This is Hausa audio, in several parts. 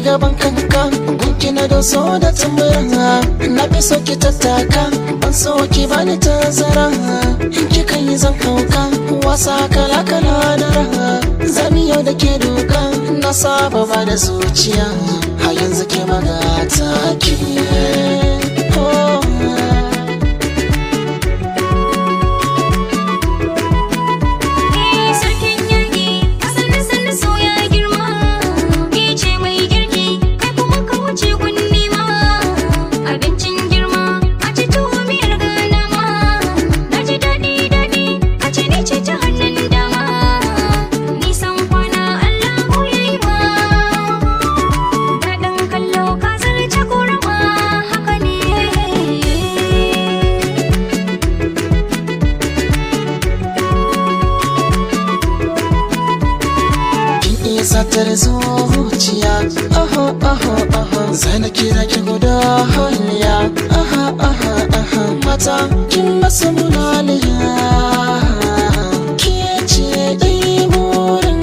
gaban kanka gunki na doso da tambura na fi so ki tattaka ban so ki bani tazara in kika yi zan hauka wasa kala kala da raha zami yau da ke doka na saba ba da zuciya har yanzu ke magata ke satar zuciya aha aha aha zana kira ki guda hanya aha aha aha mata kin masa mulaliya ke ce dai burin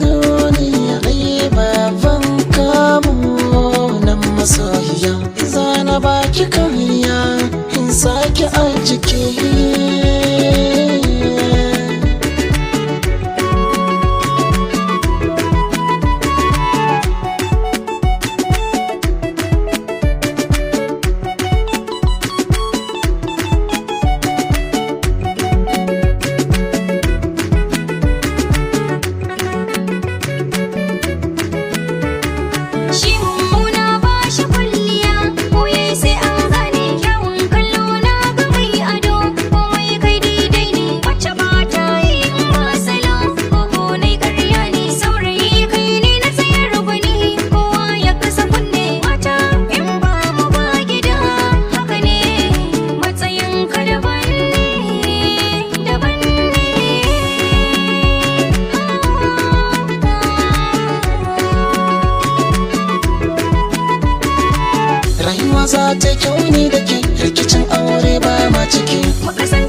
duniya dai babban kamu nan masoyiya zana baki kariya in sake a jiki za ta kyau ne da ke rikicin aure ba ma ciki.